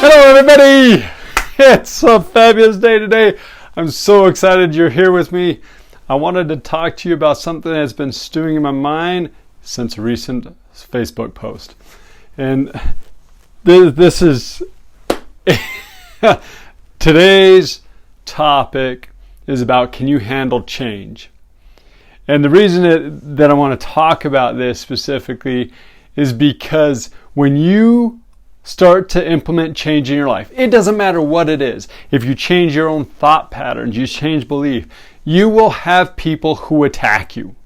Hello everybody! It's a fabulous day today. I'm so excited you're here with me. I wanted to talk to you about something that's been stewing in my mind since a recent Facebook post. And this is today's topic is about, can you handle change? And the reason that I want to talk about this specifically is because when you start to implement change in your life, it doesn't matter what it is. If you change your own thought patterns, you change belief, you will have people who attack you.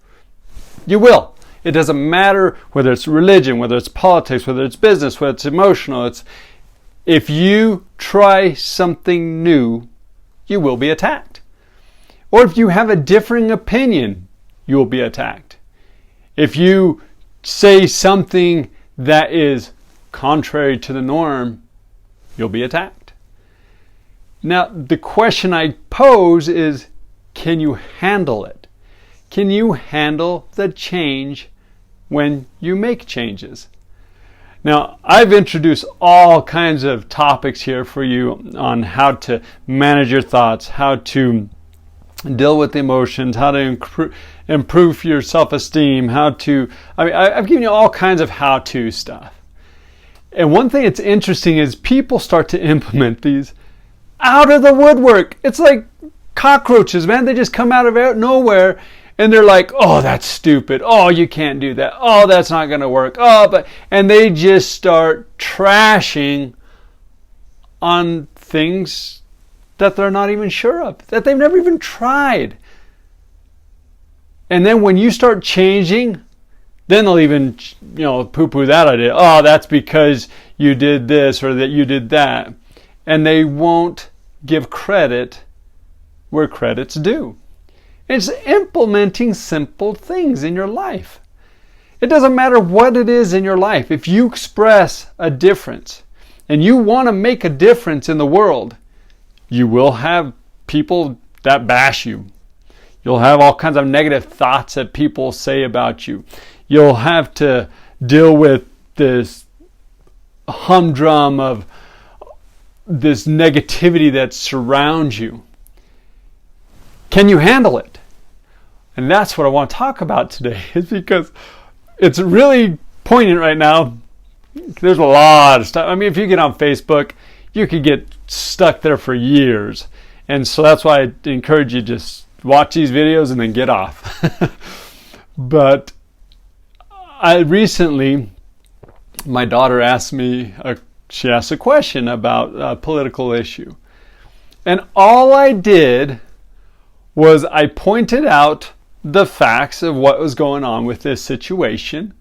You will. It doesn't matter whether it's religion, whether it's politics, whether it's business, whether it's emotional. If you try something new, you will be attacked. Or if you have a differing opinion, you will be attacked. If you say something that is contrary to the norm, you'll be attacked. Now, the question I pose is, can you handle it? Can you handle the change when you make changes? Now, I've introduced all kinds of topics here for you on how to manage your thoughts, how to deal with emotions, how to improve your self-esteem, I've given you all kinds of how-to stuff. And one thing that's interesting is people start to implement these out of the woodwork. It's like cockroaches, man. They just come out of nowhere and they're like, oh, that's stupid. Oh, you can't do that. Oh, that's not going to work. And they just start trashing on things that they're not even sure of, that they've never even tried. And then when you start changing, then they'll even, poo-poo that idea. Oh, that's because you did this or that you did that. And they won't give credit where credit's due. It's implementing simple things in your life. It doesn't matter what it is in your life. If you express a difference and you want to make a difference in the world, you will have people that bash you. You'll have all kinds of negative thoughts that people say about you. You'll have to deal with this humdrum of this negativity that surrounds you. Can you handle it? And that's what I want to talk about today, is because it's really poignant right now. There's a lot of stuff. If you get on Facebook, you could get stuck there for years. And so that's why I encourage you to just watch these videos and then get off. But my daughter asked me, she asked a question about a political issue. And all I did was I pointed out the facts of what was going on with this situation.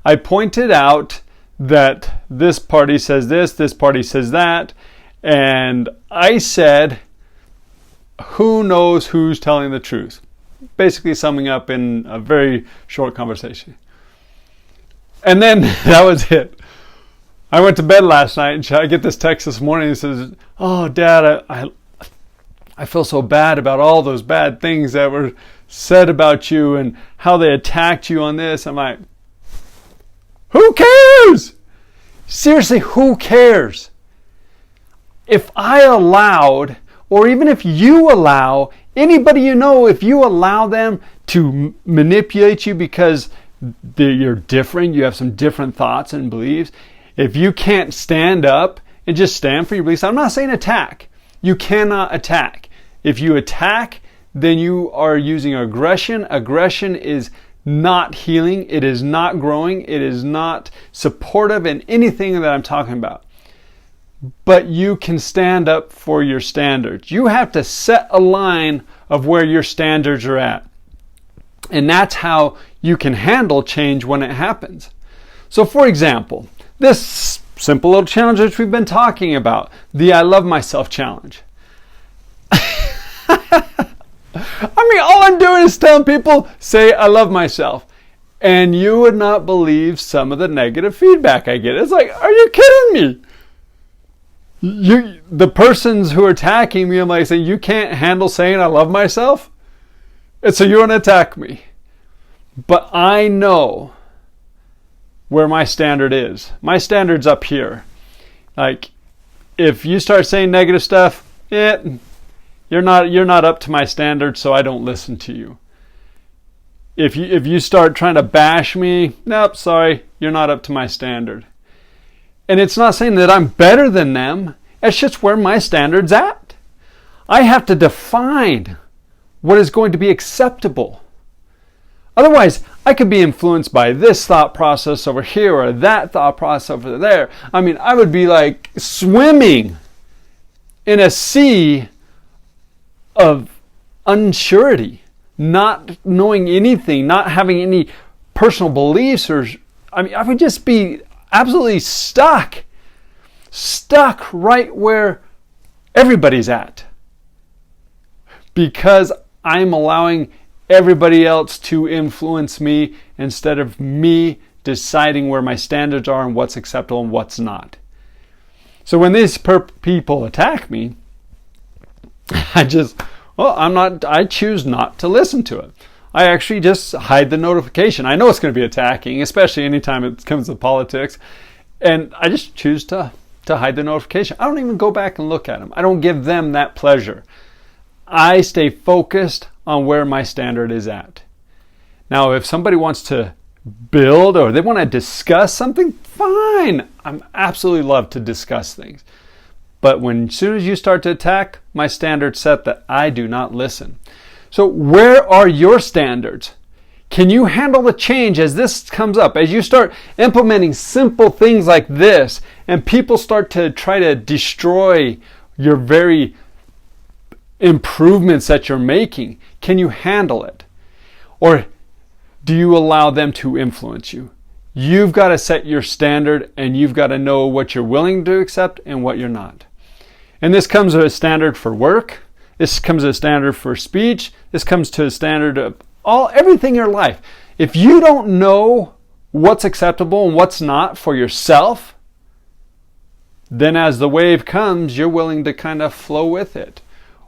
I pointed out that this party says this party says that. And I said, who knows who's telling the truth? Basically summing up in a very short conversation. And then that was it. I went to bed last night and I get this text this morning that says, oh, Dad, I feel so bad about all those bad things that were said about you and how they attacked you on this. I'm like, who cares? Seriously, who cares? If I allowed, or even if you allow, anybody if you allow them to manipulate you because you're different, you have some different thoughts and beliefs, if you can't stand up and just stand for your beliefs, I'm not saying attack. You cannot attack. If you attack, then you are using aggression. Aggression is not healing. It is not growing. It is not supportive in anything that I'm talking about. But you can stand up for your standards. You have to set a line of where your standards are at. And that's how you can handle change when it happens. So for example, this simple little challenge which we've been talking about, the I Love Myself challenge. All I'm doing is telling people, say I love myself. And you would not believe some of the negative feedback I get. It's like, are you kidding me? The persons who are attacking me, I'm like saying, you can't handle saying I love myself? And so you want to attack me. But I know where my standard is. My standard's up here. Like, if you start saying negative stuff, you're not up to my standards, so I don't listen to you. If you start trying to bash me, nope, sorry, you're not up to my standard. And it's not saying that I'm better than them. It's just where my standard's at. I have to define what is going to be acceptable. Otherwise, I could be influenced by this thought process over here or that thought process over there. I mean, I would be like swimming in a sea of unsurety, not knowing anything, not having any personal beliefs, I would just be absolutely stuck right where everybody's at, because I'm allowing everybody else to influence me instead of me deciding where my standards are and what's acceptable and what's not. So when these people attack me, I choose not to listen to it. I actually just hide the notification. I know it's going to be attacking, especially anytime it comes to politics. And I just choose to hide the notification. I don't even go back and look at them. I don't give them that pleasure. I stay focused on where my standard is at. Now, if somebody wants to build or they want to discuss something, fine. I'm absolutely love to discuss things. But as soon as you start to attack, my standard's set that I do not listen. So where are your standards? Can you handle the change as this comes up? As you start implementing simple things like this and people start to try to destroy your very improvements that you're making, can you handle it? Or do you allow them to influence you? You've got to set your standard and you've got to know what you're willing to accept and what you're not. And this comes to a standard for work. This comes to a standard for speech. This comes to a standard of everything in your life. If you don't know what's acceptable and what's not for yourself, then as the wave comes, you're willing to kind of flow with it.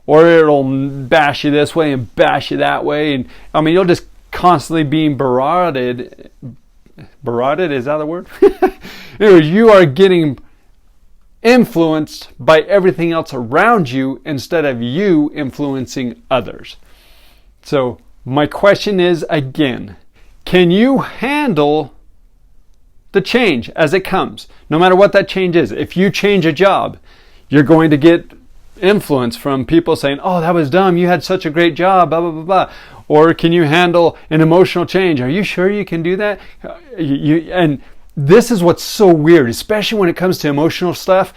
Or it'll bash you this way and bash you that way. And you'll just constantly being barraged. Barraged, is that the word? Anyways, you are getting influenced by everything else around you instead of you influencing others. So my question is, again, can you handle the change as it comes? No matter what that change is. If you change a job, you're going to get influence from people saying, oh, that was dumb, you had such a great job, blah, blah, blah, blah. Or can you handle an emotional change? Are you sure you can do that? And this is what's so weird, especially when it comes to emotional stuff.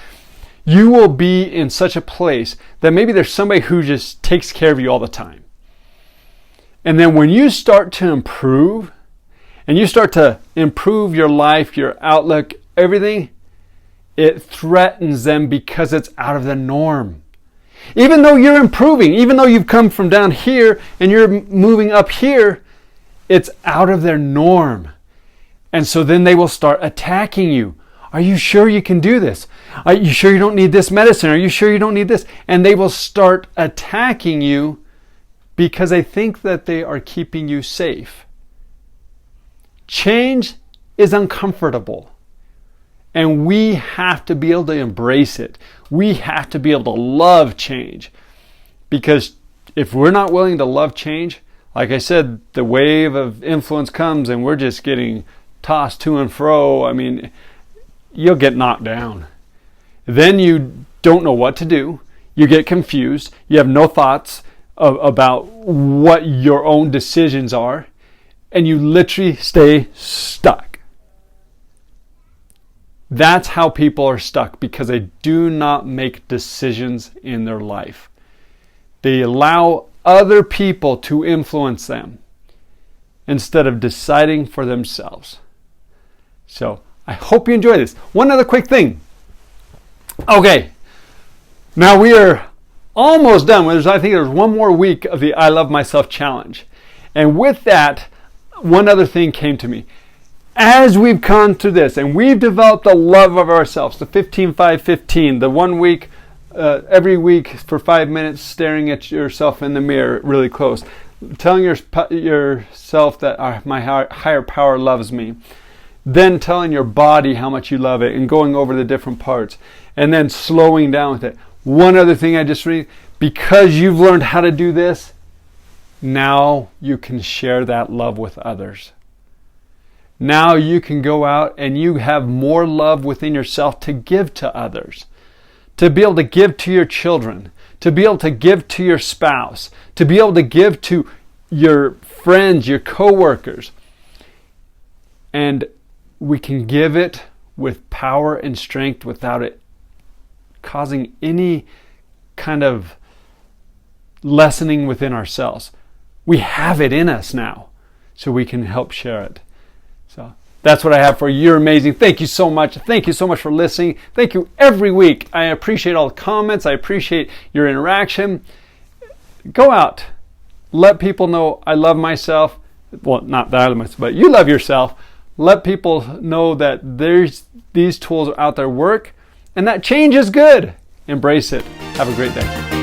You will be in such a place that maybe there's somebody who just takes care of you all the time. And then when you start to improve, and you start to improve your life, your outlook, everything, it threatens them because it's out of the norm. Even though you're improving, even though you've come from down here and you're moving up here, it's out of their norm. And so then they will start attacking you. Are you sure you can do this? Are you sure you don't need this medicine? Are you sure you don't need this? And they will start attacking you because they think that they are keeping you safe. Change is uncomfortable. And we have to be able to embrace it. We have to be able to love change. Because if we're not willing to love change, like I said, the wave of influence comes and we're just getting tossed to and fro. You'll get knocked down. Then you don't know what to do. You get confused. You have no thoughts about what your own decisions are. And you literally stay stuck. That's how people are stuck, because they do not make decisions in their life. They allow other people to influence them instead of deciding for themselves. So I hope you enjoy this. One other quick thing. Okay, now we are almost done. I think there's one more week of the I Love Myself Challenge. And with that, one other thing came to me. As we've gone through this and we've developed a love of ourselves, the 15-5-15, the 1 week, every week for 5 minutes staring at yourself in the mirror really close, telling yourself that my higher power loves me. then telling your body how much you love it and going over the different parts, and then slowing down with it. One other thing I just read, because you've learned how to do this, now you can share that love with others. Now you can go out and you have more love within yourself to give to others, to be able to give to your children, to be able to give to your spouse, to be able to give to your friends, your coworkers. And we can give it with power and strength without it causing any kind of lessening within ourselves. We have it in us now, so we can help share it. So that's what I have for you. You're amazing. Thank you so much. Thank you so much for listening. Thank you every week. I appreciate all the comments. I appreciate your interaction. Go out. Let people know I love myself. Well, not that I love myself, but you love yourself. Let people know that these tools are out there work, and that change is good. Embrace it. Have a great day.